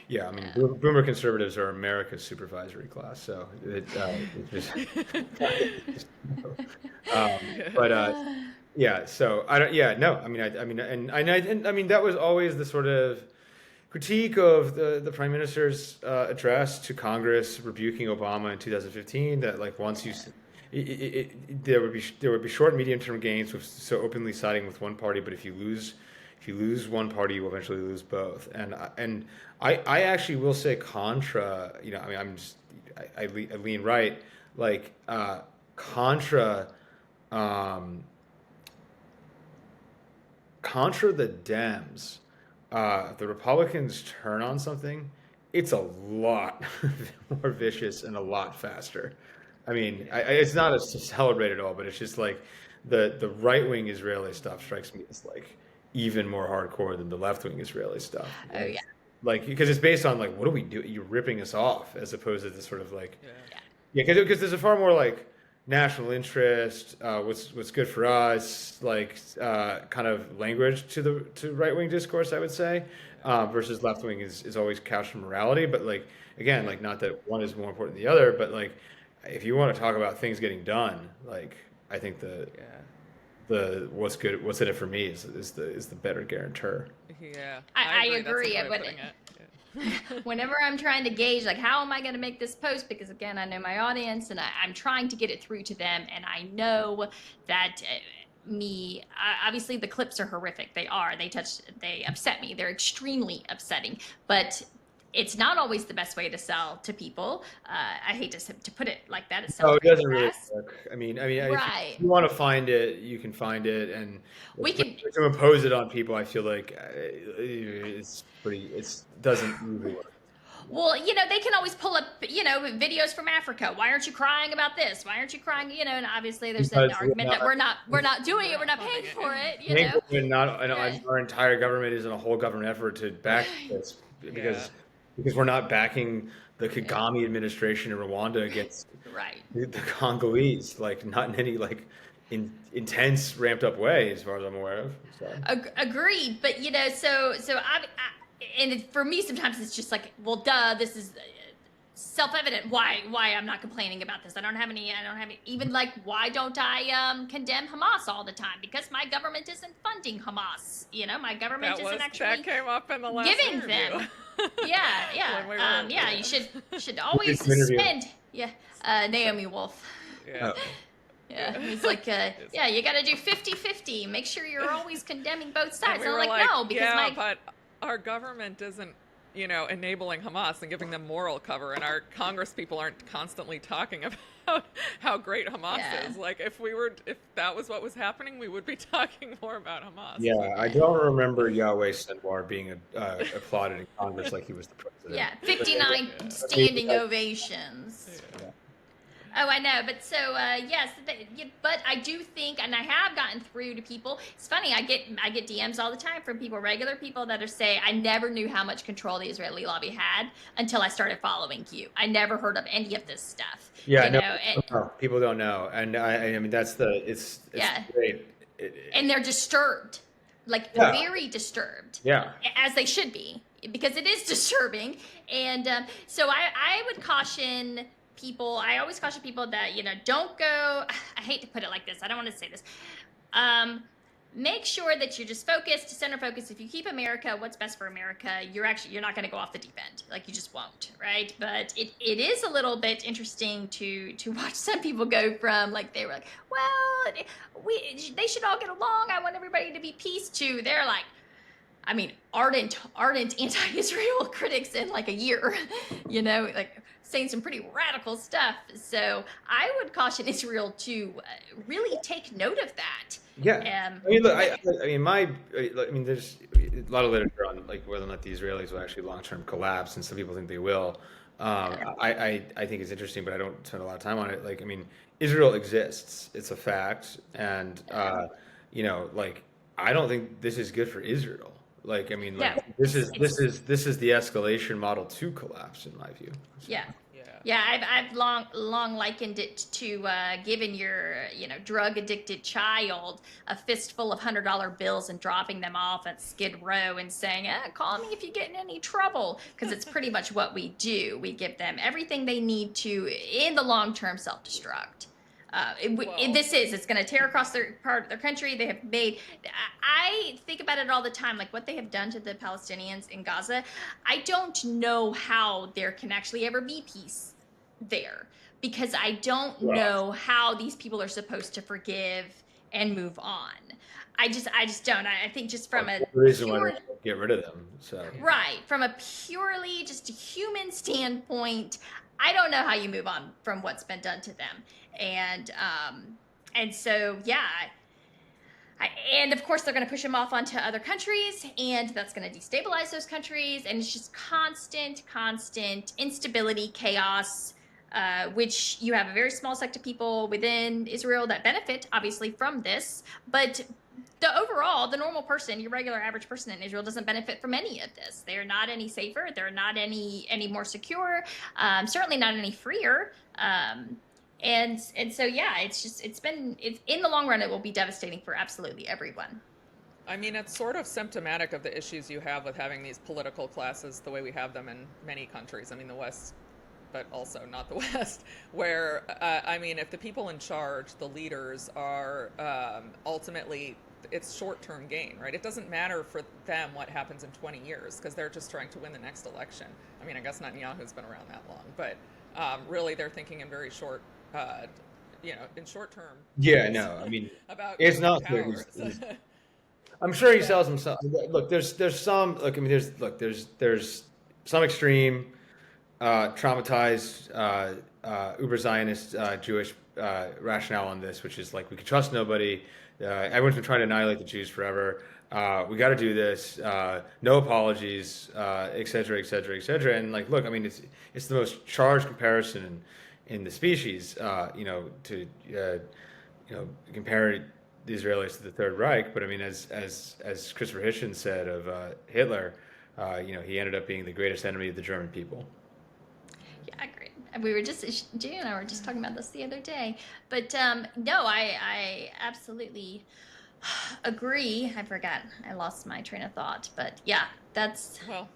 Yeah, I mean, Yeah. boomer conservatives are America's supervisory class, so it just, but yeah. So I don't. Yeah, no. I mean, I mean, and I mean that was always the sort of critique of the prime minister's address to Congress rebuking Obama in 2015. That like once you, there would be short and medium term gains with so openly siding with one party, but if you lose one party, you will eventually lose both. And I actually will say contra. I mean, I lean right. Like contra, um, contra the Dems. If the Republicans turn on something, it's a lot more vicious and a lot faster. I mean, it's not to celebrate at all, but it's just like the right wing Israeli stuff strikes me as like even more hardcore than the left wing Israeli stuff. Oh yeah. Like because it's based on like what do we do? You're ripping us off as opposed to this sort of like Yeah. Yeah. yeah, because there's a far more like national interest, what's good for us, like kind of language to right wing discourse, I would say, versus left wing is always couched in morality. But like again, like not that one is more important than the other, but like if you want to talk about things getting done, like I think Yeah. the what's good, what's in it for me is the better guarantor. Yeah. I agree. That's a good agree. way of But putting it. whenever I'm trying to gauge, like, how am I going to make this post? Because again, I know my audience, and I'm trying to get it through to them, and I know that. Obviously the clips are horrific. They are. They upset me. They're extremely upsetting. But it's not always the best way to sell to people. I hate to put it like that. It No, sounds it very doesn't really crass. work. I mean, if Right. you want to find it, you can find it, and We can. to impose it on people, I feel like it's pretty. It doesn't really work. Well, they can always pull up, videos from Africa. Why aren't you crying about this? Why aren't you crying? And obviously there's an Because argument that we're not doing it. We're not paying for it. I think we're not, Yeah. our entire government isn't a whole government effort to back this Yeah. because we're not backing the Kagame administration in Rwanda against Right. the Congolese, like not in any like intense ramped up way, as far as I'm aware of. So. Agreed. But and for me sometimes it's just like, well, duh, this is self-evident why I'm not complaining about this. I don't have any even like, why don't I condemn Hamas all the time? Because my government isn't funding Hamas. My government isn't actually That came up in the last giving interview. them. Yeah. When we were- Yeah, you should always Good interview. spend. Yeah. Naomi Wolf. Yeah. Oh. Yeah, he's like, yeah, you got to do 50-50. Make sure you're always condemning both sides. And we And were I'm like, no, because yeah, but our government isn't, enabling Hamas and giving them moral cover, and our Congress people aren't constantly talking about how great Hamas Yeah. is. Like, if that was what was happening, we would be talking more about Hamas. Yeah, I don't remember Yahweh Sinwar being applauded in Congress like he was the president. yeah, 59 standing ovations. Yeah. Oh, I know, but so yes, but I do think, and I have gotten through to people. It's funny, I get DMs all the time from people, regular people that are saying, I never knew how much control the Israeli lobby had until I started following you. I never heard of any of this stuff. Yeah, and, no, people don't know, and I mean it's Yeah. great. and they're disturbed, like Yeah. very disturbed. Yeah. As they should be, because it is disturbing. And so I would caution people. I always caution people that don't go. I hate to put it like this. I don't want to say this. Make sure that you're just focused, center focused. If you keep America, what's best for America, you're not going to go off the deep end. Like, you just won't, right? But it is a little bit interesting to watch some people go from, like, they were like, well, they should all get along. I want everybody to be peace, to they're like, I mean, ardent anti-Israel critics in like a year, like saying some pretty radical stuff. So I would caution Israel to really take note of that. Yeah, I mean, look, I mean, there's a lot of literature on like whether or not the Israelis will actually long-term collapse, and some people think they will. I think it's interesting, but I don't spend a lot of time on it. Like, I mean, Israel exists; it's a fact, and like I don't think this is good for Israel. Like, I mean, Yeah, like this is the escalation model to collapse, in my view. yeah. Yeah. Yeah, I've long likened it to giving your drug addicted child a fistful of $100 bills and dropping them off at Skid Row and saying, "Call me if you get in any trouble," because it's pretty much what we do. We give them everything they need to, in the long term, self destruct. It's going to tear across their part of their country. They have made. I think about it all the time, like what they have done to the Palestinians in Gaza. I don't know how there can actually ever be peace there, because I don't know how these people are supposed to forgive and move on. I just don't. I think just from a The reason why they get rid of them. So right, from a purely just a human standpoint, I don't know how you move on from what's been done to them. And so yeah, and of course they're going to push them off onto other countries, and that's going to destabilize those countries, and it's just constant instability, chaos, which you have a very small sect of people within Israel that benefit obviously from this, but the normal person, your regular average person in Israel, doesn't benefit from any of this. They're not any safer. They're not any more secure. Certainly not any freer. And so yeah, it's in the long run, it will be devastating for absolutely everyone. I mean, it's sort of symptomatic of the issues you have with having these political classes the way we have them in many countries. I mean, the West, but also not the West, where, I mean, if the people in charge, the leaders, are ultimately, it's short-term gain, right? It doesn't matter for them what happens in 20 years because they're just trying to win the next election. I mean, I guess Netanyahu's been around that long, but really they're thinking in very short, in short term. yeah, no, I mean, About it's not clear. power. I'm sure he sells himself. Look, there's some. Look, I mean, there's some extreme, traumatized, uber Zionist Jewish rationale on this, which is like we can trust nobody. Everyone's been trying to annihilate the Jews forever. We got to do this. No apologies, et cetera, et cetera, et cetera. And like, look, I mean, it's the most charged comparison in the species. To compare the Israelis to the Third Reich. But I mean, as Christopher Hitchens said of Hitler, he ended up being the greatest enemy of the German people. Yeah, I agree. We were just, June and I were just talking about this the other day. But no, I absolutely agree. I forgot. I lost my train of thought. But yeah, that's... Well,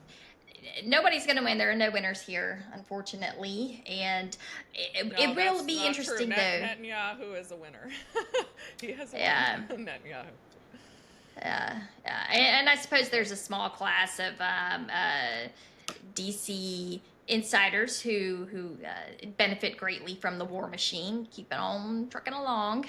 nobody's going to win. There are no winners here, unfortunately. And it will be interesting, though. Netanyahu is a winner. He has yeah. won. Netanyahu. Yeah. And I suppose there's a small class of DC insiders who benefit greatly from the war machine, keep it on trucking along,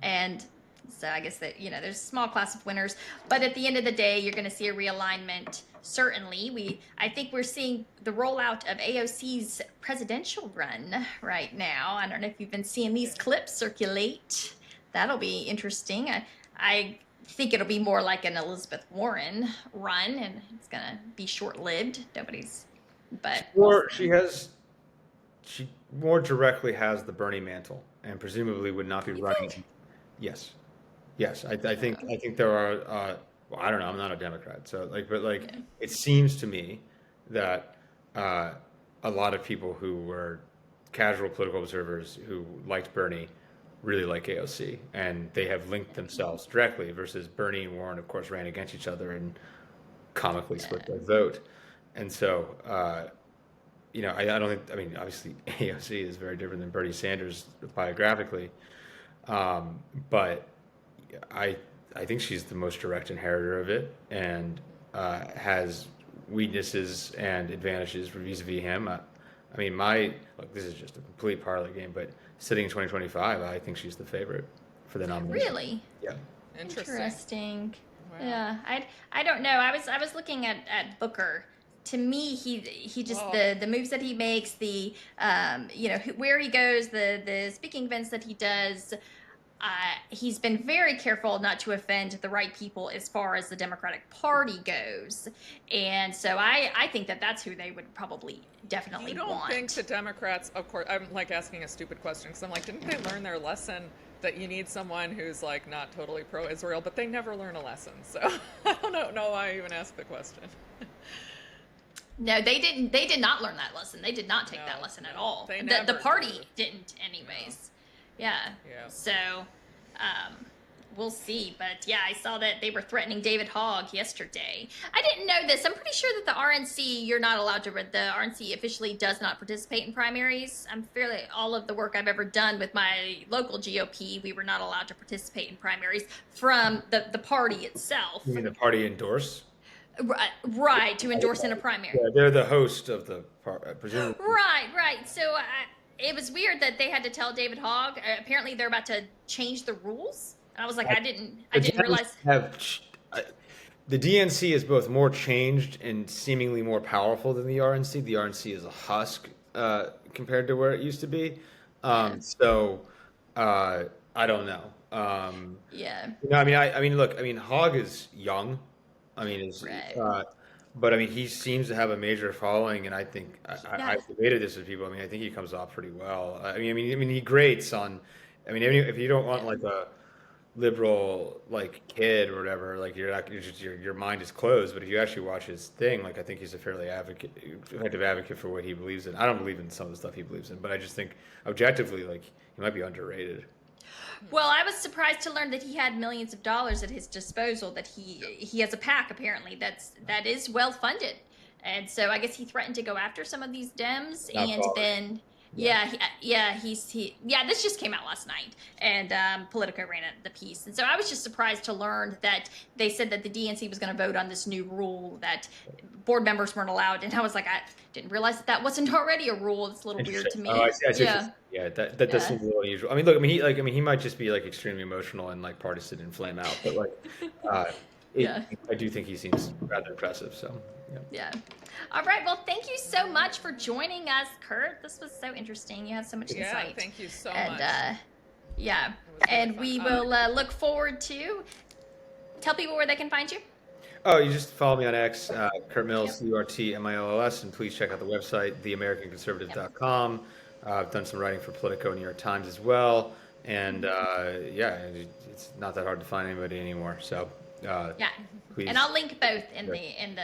and so I guess that there's a small class of winners, but at the end of the day you're going to see a realignment. Certainly, I think we're seeing the rollout of AOC's presidential run right now. I don't know if you've been seeing these clips circulate. That'll be interesting. I think it'll be more like an Elizabeth Warren run, and it's going to be short-lived. Or she more directly has the Bernie mantle, and presumably would not be running. Think? Yes. I think there are. Well, I don't know. I'm not a Democrat, so it seems to me that a lot of people who were casual political observers who liked Bernie really like AOC, and they have linked themselves directly. Versus Bernie and Warren, of course, ran against each other and comically split their vote. And so, I don't think. I mean, obviously, AOC is very different than Bernie Sanders biographically, but I think she's the most direct inheritor of it, and has weaknesses and advantages vis-a-vis him. This is just a complete parlay game, but sitting in 2025, I think she's the favorite for the nomination. Really? Yeah. Interesting. Yeah, I don't know. I was looking at Booker. To me, he just the moves that he makes, the where he goes, the speaking events that he does. He's been very careful not to offend the right people as far as the Democratic Party goes, and so I think that's who they would probably definitely You don't want. think the Democrats, of course, I'm like asking a stupid question because I'm like, didn't they learn their lesson that you need someone who's like not totally pro-Israel, but they never learn a lesson. So I don't know why I even asked the question. No, they didn't. They did not learn that lesson. They did not take that lesson at all. The party didn't, anyways. Yeah. So, we'll see. But yeah, I saw that they were threatening David Hogg yesterday. I didn't know this. I'm pretty sure that the RNC, you're not allowed to. The RNC officially does not participate in primaries. All of the work I've ever done with my local GOP, we were not allowed to participate in primaries from the party itself. You mean the party endorse? Right, to endorse in a primary. Yeah, they're the host of the presumably. Right. So it was weird that they had to tell David Hogg. Apparently, they're about to change the rules. And I was like, I didn't realize. The DNC is both more changed and seemingly more powerful than the RNC. The RNC is a husk compared to where it used to be. So I don't know. Yeah. I mean, look. I mean, Hogg is young. I mean, but I mean, he seems to have a major following, and I think I've debated this with people. I mean, I think he comes off pretty well. I mean, he grates on. I mean, if you don't want like a liberal like kid or whatever, like your mind is closed. But if you actually watch his thing, like I think he's a fairly effective advocate for what he believes in. I don't believe in some of the stuff he believes in, but I just think objectively, like he might be underrated. Well, I was surprised to learn that he had millions of dollars at his disposal. That he has a PAC apparently that is well funded, and so I guess he threatened to go after some of these Dems, then this just came out last night, and Politico ran the piece, and so I was just surprised to learn that they said that the DNC was going to vote on this new rule that board members weren't allowed, and I was like, I didn't realize that wasn't already a rule. It's a little weird to me. Oh, I see. That does seem a little unusual. I mean, look, he might just be like extremely emotional and like partisan and flame out, but like, I do think he seems rather impressive. So yeah. All right. Well, thank you so much for joining us, Curt. This was so interesting. You have so much insight. Thank you so much. And we will look forward to. Tell people where they can find you. Oh, you just follow me on X, Curt Mills, CurtMills, and please check out the website, theamericanconservative.com. I've done some writing for Politico and New York Times as well, and it's not that hard to find anybody anymore. So please. And I'll link both in the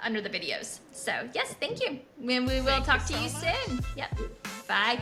under the videos. So yes, thank you. And we will talk to you soon. Yep. Bye.